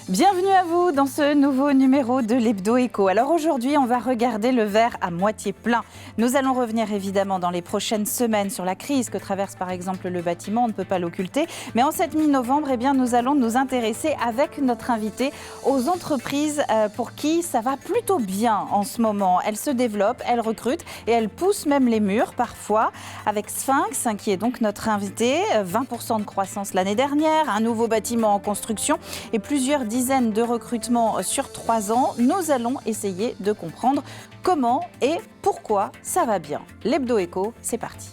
Bienvenue à vous dans ce nouveau numéro de l'Hebdo Éco. Alors aujourd'hui, on va regarder le verre à moitié plein. Nous allons revenir évidemment dans les prochaines semaines sur la crise que traverse par exemple le bâtiment, on ne peut pas l'occulter. Mais en cette mi-novembre, nous allons nous intéresser avec notre invité aux entreprises pour qui ça va plutôt bien en ce moment. Elles se développent, elles recrutent et elles poussent même les murs parfois. Avec Sphinx, qui est donc notre invité, 20% de croissance l'année dernière, un nouveau bâtiment en construction et plusieurs dizaines de recrutements sur 3 ans, nous allons essayer de comprendre comment et pourquoi ça va bien. L'Hebdo Éco, c'est parti.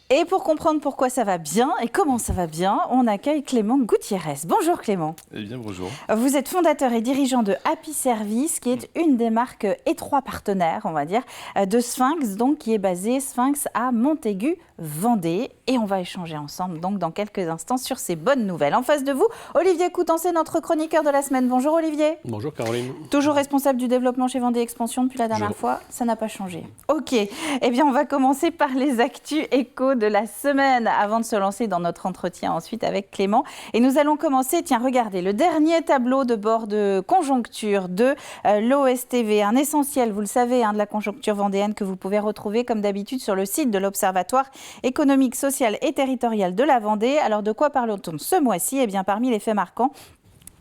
Et pour comprendre pourquoi ça va bien et comment ça va bien, on accueille Clément Gutiérrez. Bonjour Clément. Eh bien bonjour. Vous êtes fondateur et dirigeant de Happy Service, qui est une des marques étroits partenaires, on va dire, de Sphinx, donc qui est basée Sphinx à Montaigu, Vendée. Et on va échanger ensemble donc dans quelques instants sur ces bonnes nouvelles. En face de vous, Olivier Coutancé, notre chroniqueur de la semaine. Bonjour Olivier. Bonjour Caroline. Toujours responsable du développement chez Vendée Expansion depuis la dernière fois, ça n'a pas changé. Ok, eh bien on va commencer par les actus éco de la semaine avant de se lancer dans notre entretien ensuite avec Clément. Et nous allons commencer, regardez, le dernier tableau de bord de conjoncture de l'OSTV, un essentiel, vous le savez, de la conjoncture vendéenne que vous pouvez retrouver comme d'habitude sur le site de l'Observatoire économique, social et territorial de la Vendée. Alors de quoi parle-t-on ce mois-ci ? Eh bien parmi les faits marquants,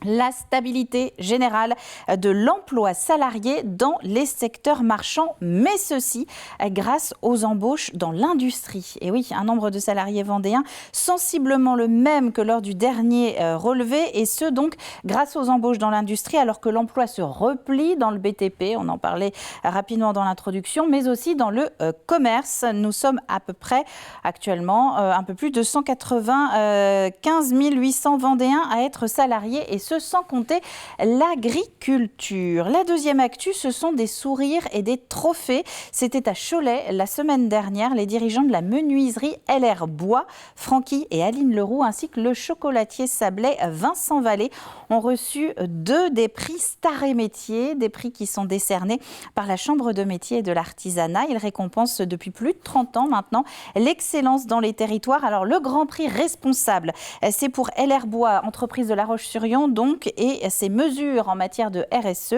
la stabilité générale de l'emploi salarié dans les secteurs marchands, mais ceci grâce aux embauches dans l'industrie. Et oui, un nombre de salariés vendéens sensiblement le même que lors du dernier relevé, et ce donc grâce aux embauches dans l'industrie, alors que l'emploi se replie dans le BTP, on en parlait rapidement dans l'introduction, mais aussi dans le commerce. Nous sommes à peu près actuellement un peu plus de 195 800 Vendéens à être salariés, et ce sans compter l'agriculture. La deuxième actu, ce sont des sourires et des trophées. C'était à Cholet la semaine dernière. Les dirigeants de la menuiserie LR Bois, Francky et Aline Leroux, ainsi que le chocolatier sablé Vincent Vallée, ont reçu 2 des prix Star et Métiers, des prix qui sont décernés par la Chambre de métiers et de l'artisanat. Ils récompensent depuis plus de 30 ans maintenant l'excellence dans les territoires. Alors le grand prix responsable, c'est pour LR Bois, entreprise de La Roche-sur-Yon, donc, et ses mesures en matière de RSE.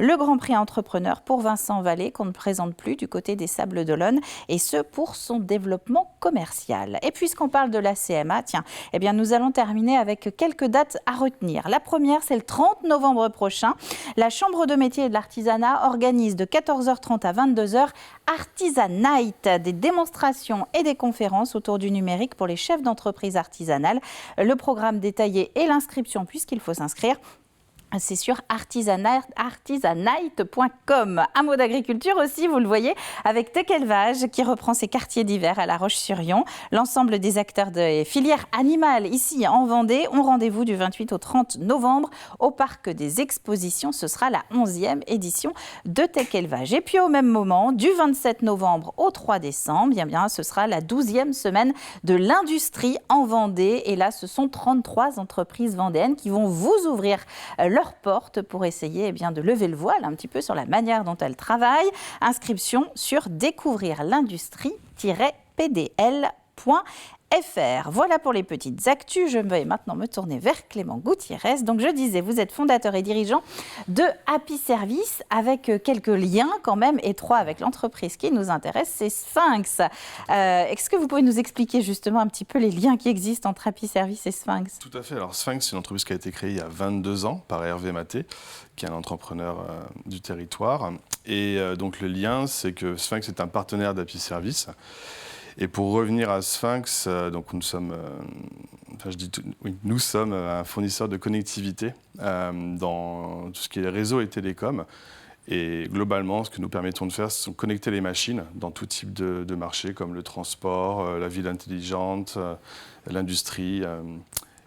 Le Grand Prix Entrepreneur pour Vincent Vallée, qu'on ne présente plus du côté des Sables d'Olonne, et ce pour son développement commercial. Et puisqu'on parle de la CMA, nous allons terminer avec quelques dates à retenir. La première, c'est le 30 novembre prochain. La Chambre de métiers et de l'artisanat organise de 14h30 à 22h Artisanite, des démonstrations et des conférences autour du numérique pour les chefs d'entreprise artisanales. Le programme détaillé et l'inscription, puisqu'il faut s'inscrire, c'est sur artisanite.com. Un mot d'agriculture aussi, vous le voyez, avec Tech Élevage qui reprend ses quartiers d'hiver à La Roche-sur-Yon. L'ensemble des acteurs des filières animales ici en Vendée ont rendez-vous du 28 au 30 novembre au Parc des Expositions. Ce sera la 11e édition de Tech Élevage. Et puis au même moment, du 27 novembre au 3 décembre, ce sera la 12e semaine de l'industrie en Vendée. Et là, ce sont 33 entreprises vendéennes qui vont vous ouvrir leurs portes pour essayer de lever le voile un petit peu sur la manière dont elles travaillent. Inscription sur découvrirlindustrie-pdl.fr. Voilà pour les petites actus. Je vais maintenant me tourner vers Clément Gutiérez. Donc je disais, vous êtes fondateur et dirigeant de Happy Service, avec quelques liens quand même étroits avec l'entreprise qui nous intéresse, c'est Sphinx. Est-ce que vous pouvez nous expliquer justement un petit peu les liens qui existent entre Happy Service et Sphinx ? Tout à fait. Alors Sphinx, c'est une entreprise qui a été créée il y a 22 ans par Hervé Maté, qui est un entrepreneur du territoire. Et donc le lien, c'est que Sphinx est un partenaire d'Happy Service. Et pour revenir à Sphinx, donc nous sommes, nous sommes un fournisseur de connectivité dans tout ce qui est réseau et télécom. Et globalement, ce que nous permettons de faire, c'est connecter les machines dans tout type de marché, comme le transport, la ville intelligente, l'industrie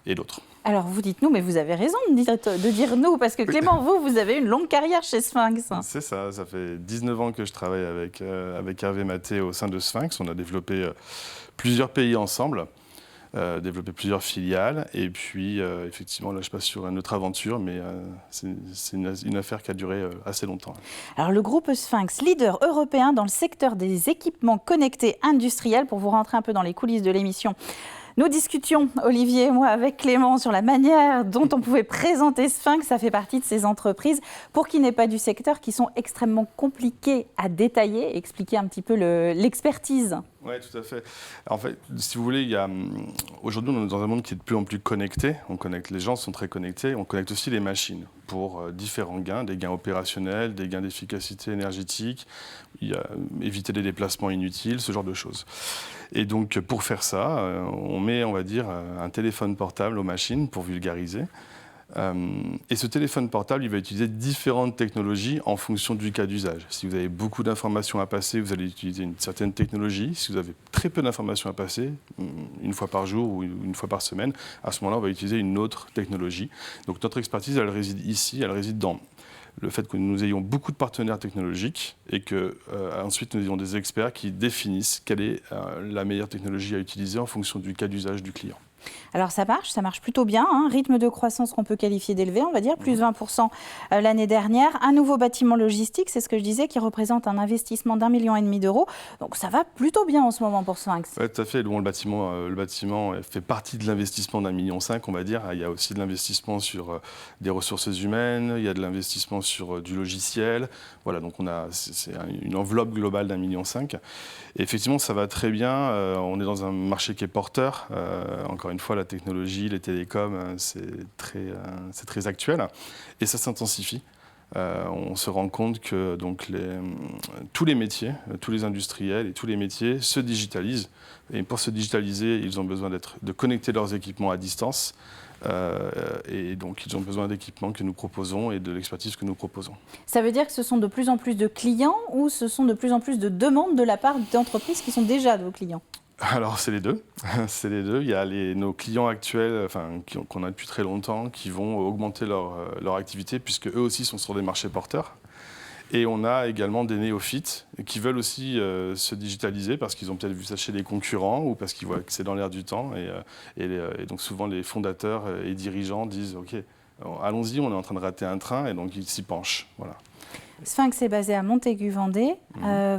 et d'autres. Alors vous dites nous, mais vous avez raison de dire nous, parce que Clément, vous avez une longue carrière chez Sphinx. C'est ça, ça fait 19 ans que je travaille avec Hervé Maté au sein de Sphinx. On a développé plusieurs pays ensemble. développé plusieurs filiales. Et puis, effectivement, là, je passe sur une autre aventure, mais c'est une affaire qui a duré assez longtemps. Alors, le groupe Sphinx, leader européen dans le secteur des équipements connectés industriels, pour vous rentrer un peu dans les coulisses de l'émission. Nous discutions, Olivier et moi, avec Clément, sur la manière dont on pouvait présenter Sphinx. Ça fait partie de ces entreprises, pour qui n'est pas du secteur, qui sont extrêmement compliquées à détailler et expliquer un petit peu l'expertise. Oui, tout à fait. En fait, si vous voulez, aujourd'hui, on est dans un monde qui est de plus en plus connecté. Les gens sont très connectés. On connecte aussi les machines pour différents gains, des gains opérationnels, des gains d'efficacité énergétique, éviter les déplacements inutiles, ce genre de choses. Et donc, pour faire ça, on met, on va dire, un téléphone portable aux machines, pour vulgariser. Et ce téléphone portable, il va utiliser différentes technologies en fonction du cas d'usage. Si vous avez beaucoup d'informations à passer, vous allez utiliser une certaine technologie. Si vous avez très peu d'informations à passer, une fois par jour ou une fois par semaine, à ce moment-là, on va utiliser une autre technologie. Donc notre expertise, elle réside ici, elle réside dans le fait que nous ayons beaucoup de partenaires technologiques et qu'ensuite nous ayons des experts qui définissent quelle est la meilleure technologie à utiliser en fonction du cas d'usage du client. Alors ça marche plutôt bien, hein. Rythme de croissance qu'on peut qualifier d'élevé, on va dire, plus 20% l'année dernière. Un nouveau bâtiment logistique, c'est ce que je disais, qui représente un investissement d'1,5 million d'euros. Donc ça va plutôt bien en ce moment pour Sphinx. Oui, tout à fait. Bon, le bâtiment fait partie de l'investissement d'1,5 million, on va dire. Il y a aussi de l'investissement sur des ressources humaines, il y a de l'investissement sur du logiciel. Voilà, donc c'est une enveloppe globale d'1,5 million. Et effectivement, ça va très bien. On est dans un marché qui est porteur. Encore une fois, la technologie, les télécoms, c'est très actuel et ça s'intensifie. On se rend compte que donc, tous les métiers, tous les industriels et tous les métiers se digitalisent. Et pour se digitaliser, ils ont besoin de connecter leurs équipements à distance. Et donc, ils ont besoin d'équipements que nous proposons et de l'expertise que nous proposons. Ça veut dire que ce sont de plus en plus de clients ou ce sont de plus en plus de demandes de la part d'entreprises qui sont déjà de vos clients ? Alors, c'est les deux. C'est les deux. Il y a nos clients actuels, qu'on a depuis très longtemps, qui vont augmenter leur activité, puisque eux aussi sont sur des marchés porteurs. Et on a également des néophytes qui veulent aussi se digitaliser parce qu'ils ont peut-être vu ça chez les concurrents ou parce qu'ils voient que c'est dans l'air du temps. Et donc souvent, les fondateurs et dirigeants disent « Ok, allons-y, on est en train de rater un train » et donc ils s'y penchent. Voilà. Sphinx est basé à Montaigu-Vendée.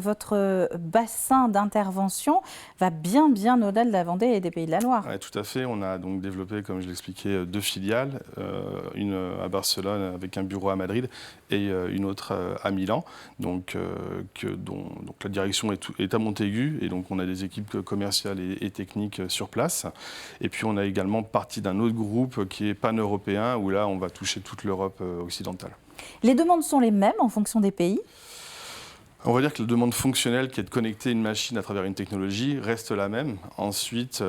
Votre bassin d'intervention va bien au-delà de la Vendée et des Pays de la Loire. Oui, tout à fait. On a donc développé, comme je l'expliquais, 2 filiales, une à Barcelone avec un bureau à Madrid et une autre à Milan. Donc la direction est à Montaigu et donc on a des équipes commerciales et techniques sur place. Et puis on a également partie d'un autre groupe qui est pan-européen où là on va toucher toute l'Europe occidentale. Les demandes sont les mêmes en fonction des pays ? On va dire que la demande fonctionnelle, qui est de connecter une machine à travers une technologie, reste la même. Ensuite,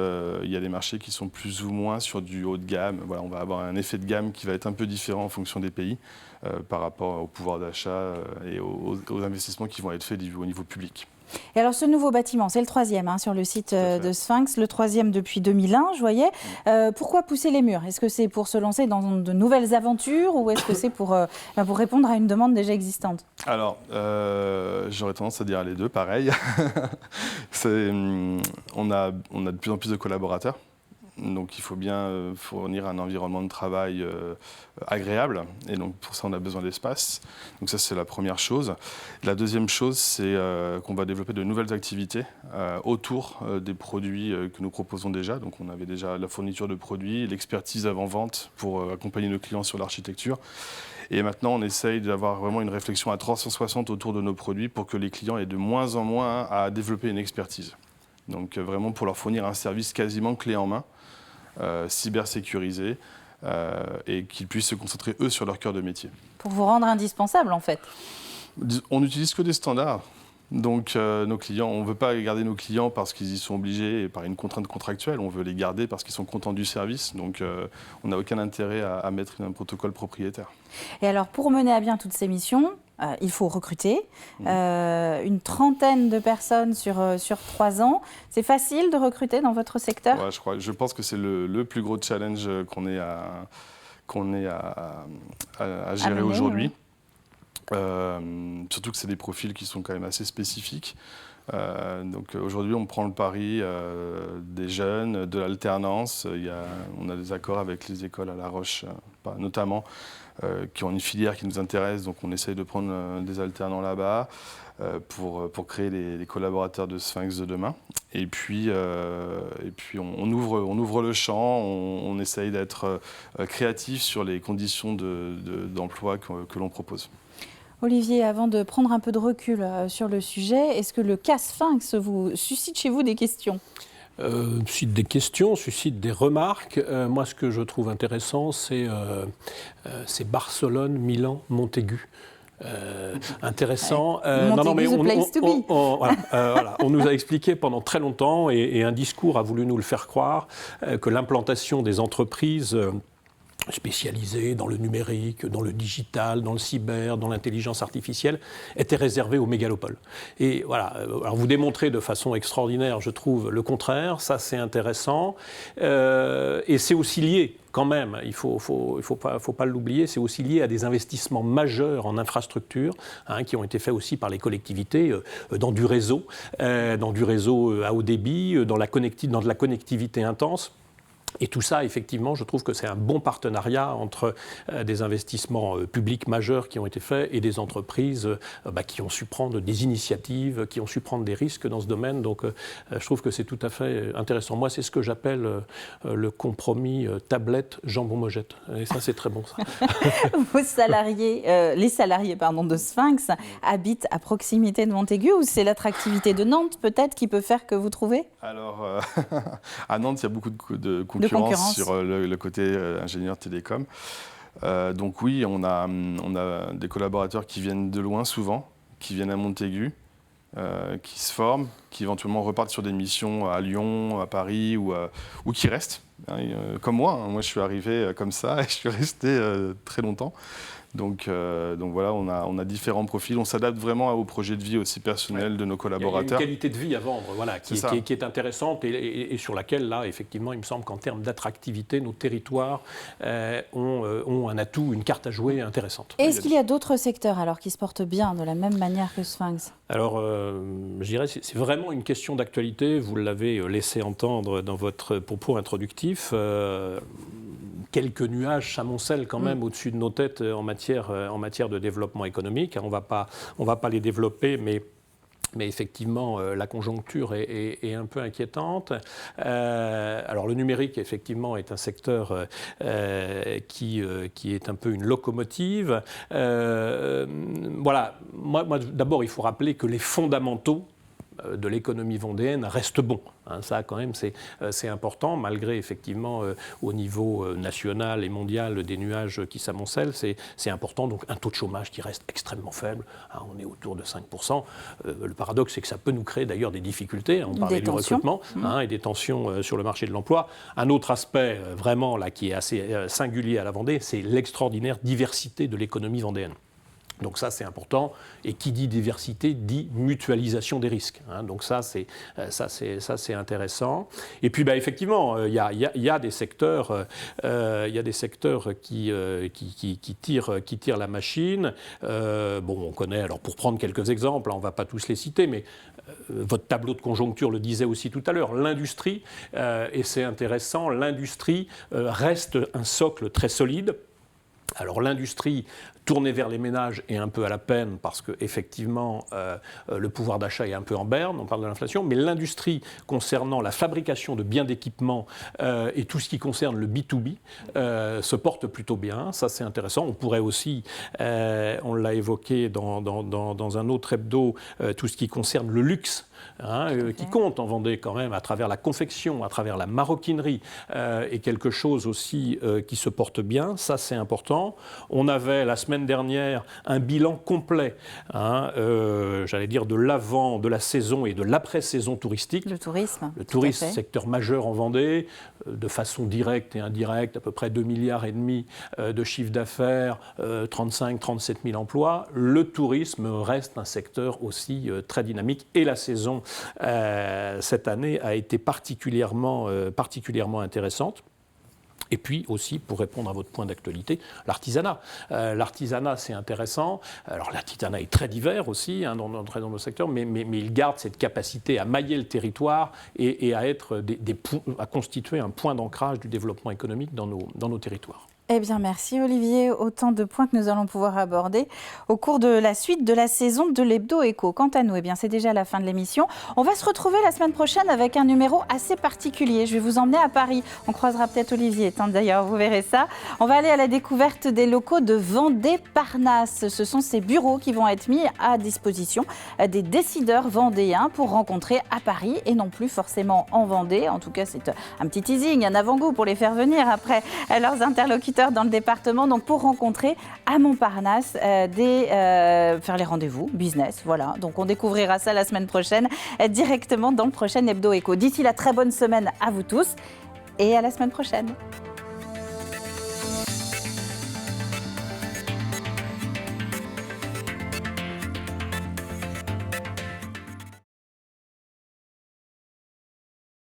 il y a des marchés qui sont plus ou moins sur du haut de gamme. Voilà, on va avoir un effet de gamme qui va être un peu différent en fonction des pays par rapport au pouvoir d'achat et aux investissements qui vont être faits au niveau public. Et alors ce nouveau bâtiment, c'est le 3e sur le site de Sphinx, le 3e depuis 2001, je voyais. Pourquoi pousser les murs ? Est-ce que c'est pour se lancer dans de nouvelles aventures ou est-ce que c'est pour répondre à une demande déjà existante ? Alors, j'aurais tendance à dire les deux, pareil. On a de plus en plus de collaborateurs. Donc il faut bien fournir un environnement de travail agréable et donc pour ça on a besoin d'espace. Donc ça c'est la première chose. La deuxième chose c'est qu'on va développer de nouvelles activités autour des produits que nous proposons déjà. Donc on avait déjà la fourniture de produits, l'expertise avant-vente pour accompagner nos clients sur l'architecture. Et maintenant, on essaye d'avoir vraiment une réflexion à 360 autour de nos produits pour que les clients aient de moins en moins à développer une expertise. Donc vraiment pour leur fournir un service quasiment clé en main, cybersécurisé, et qu'ils puissent se concentrer eux sur leur cœur de métier. Pour vous rendre indispensable en fait. On n'utilise que des standards. Donc nos clients, on ne veut pas garder nos clients parce qu'ils y sont obligés et par une contrainte contractuelle, on veut les garder parce qu'ils sont contents du service. Donc on n'a aucun intérêt à mettre un protocole propriétaire. Et alors pour mener à bien toutes ces missions, il faut recruter une trentaine de personnes sur 3 ans. C'est facile de recruter dans votre secteur ? Ouais, je pense que c'est le plus gros challenge qu'on ait à gérer aujourd'hui. Ouais. Surtout que c'est des profils qui sont quand même assez spécifiques. Donc aujourd'hui, on prend le pari des jeunes, de l'alternance. On a des accords avec les écoles à La Roche, notamment, qui ont une filière qui nous intéresse. Donc on essaye de prendre des alternants là-bas pour créer les collaborateurs de Sphinx de demain. Et puis on ouvre le champ, on essaye d'être créatif sur les conditions d'emploi que l'on propose. Olivier, avant de prendre un peu de recul sur le sujet, est-ce que le cas Sphinx suscite chez vous des questions ? Suscite des questions, suscite des remarques. Moi, ce que je trouve intéressant, c'est Barcelone, Milan, Montaigu. Intéressant. On nous a expliqué pendant très longtemps, et un discours a voulu nous le faire croire, que l'implantation des entreprises spécialisées dans le numérique, dans le digital, dans le cyber, dans l'intelligence artificielle, était réservée aux mégalopoles. Et voilà, alors vous démontrez de façon extraordinaire, je trouve, le contraire. Ça, c'est intéressant. Et c'est aussi lié, quand même, il faut pas l'oublier, c'est aussi lié à des investissements majeurs en infrastructure, qui ont été faits aussi par les collectivités, dans du réseau à haut débit, dans de la connectivité intense. Et tout ça, effectivement, je trouve que c'est un bon partenariat entre des investissements publics majeurs qui ont été faits et des entreprises qui ont su prendre des initiatives, qui ont su prendre des risques dans ce domaine. Donc, je trouve que c'est tout à fait intéressant. Moi, c'est ce que j'appelle le compromis tablette jambon-mojette. Et ça, c'est très bon, ça. Les salariés de Sphinx habitent à proximité de Montaigu, ou c'est l'attractivité de Nantes, peut-être, qui peut faire que vous trouvez ? Alors, à Nantes, il y a beaucoup de concurrence sur le côté ingénieur télécom. Donc oui, on a des collaborateurs qui viennent de loin souvent, qui viennent à Montaigu, qui se forment, qui éventuellement repartent sur des missions à Lyon, à Paris ou qui restent. Comme moi, moi je suis arrivé comme ça et je suis resté très longtemps. Donc voilà, on a différents profils. On s'adapte vraiment au projet de vie aussi personnel de nos collaborateurs. Il y a une qualité de vie à vendre, voilà, qui est intéressante et sur laquelle, là, effectivement, il me semble qu'en termes d'attractivité, nos territoires ont un atout, une carte à jouer intéressante. Est-ce qu'il y a d'autres secteurs alors qui se portent bien de la même manière que Sphinx ? Alors, je dirais, c'est vraiment une question d'actualité. Vous l'avez laissé entendre dans votre propos introductif. Quelques nuages s'amoncellent quand même au-dessus de nos têtes en matière de développement économique. On va pas les développer, mais effectivement, la conjoncture est un peu inquiétante. Alors, le numérique, effectivement, est un secteur qui est un peu une locomotive. Voilà. Moi, d'abord, il faut rappeler que les fondamentaux de l'économie vendéenne reste bon. Ça, quand même, c'est important, malgré, effectivement, au niveau national et mondial, des nuages qui s'amoncellent. C'est important. Donc, un taux de chômage qui reste extrêmement faible. On est autour de 5%. Le paradoxe, c'est que ça peut nous créer, d'ailleurs, des difficultés. On parlait du recrutement et des tensions sur le marché de l'emploi. Un autre aspect, vraiment, là, qui est assez singulier à la Vendée, c'est l'extraordinaire diversité de l'économie vendéenne. Donc ça, c'est important. Et qui dit diversité dit mutualisation des risques. Donc ça, c'est intéressant. Et puis, effectivement, il y a des secteurs, qui tirent la machine. On connaît. Alors, pour prendre quelques exemples, on ne va pas tous les citer, mais votre tableau de conjoncture le disait aussi tout à l'heure. L'industrie, et c'est intéressant, l'industrie reste un socle très solide. Alors l'industrie tournée vers les ménages est un peu à la peine parce qu'effectivement le pouvoir d'achat est un peu en berne, on parle de l'inflation, mais l'industrie concernant la fabrication de biens d'équipement et tout ce qui concerne le B2B se porte plutôt bien, ça c'est intéressant. On pourrait aussi, on l'a évoqué dans un autre hebdo, tout ce qui concerne le luxe. Qui compte en Vendée quand même à travers la confection, à travers la maroquinerie et quelque chose aussi qui se porte bien, ça c'est important. On avait la semaine dernière un bilan complet, j'allais dire de l'avant, de la saison et de l'après-saison touristique. Le tourisme, secteur majeur en Vendée, de façon directe et indirecte, à peu près 2,5 milliards de chiffre d'affaires, 35-37 000 emplois. Le tourisme reste un secteur aussi très dynamique et la saison cette année a été particulièrement intéressante. Et puis aussi, pour répondre à votre point d'actualité, l'artisanat. L'artisanat, c'est intéressant. Alors l'artisanat est très divers aussi dans nos secteurs, mais il garde cette capacité à mailler le territoire et à, à constituer un point d'ancrage du développement économique dans nos territoires. Eh bien, merci Olivier. Autant de points que nous allons pouvoir aborder au cours de la suite de la saison de l'Hebdo Éco. Quant à nous, eh bien, c'est déjà la fin de l'émission. On va se retrouver la semaine prochaine avec un numéro assez particulier. Je vais vous emmener à Paris. On croisera peut-être Olivier, d'ailleurs, vous verrez ça. On va aller à la découverte des locaux de Vendée Parnasse. Ce sont ces bureaux qui vont être mis à disposition des décideurs vendéens pour rencontrer à Paris et non plus forcément en Vendée. En tout cas, c'est un petit teasing, un avant-goût pour les faire venir après leurs interlocuteurs dans le département, donc pour rencontrer à Montparnasse, faire les rendez-vous business, voilà. Donc on découvrira ça la semaine prochaine directement dans le prochain Hebdo Éco. D'ici là, très bonne semaine à vous tous et à la semaine prochaine.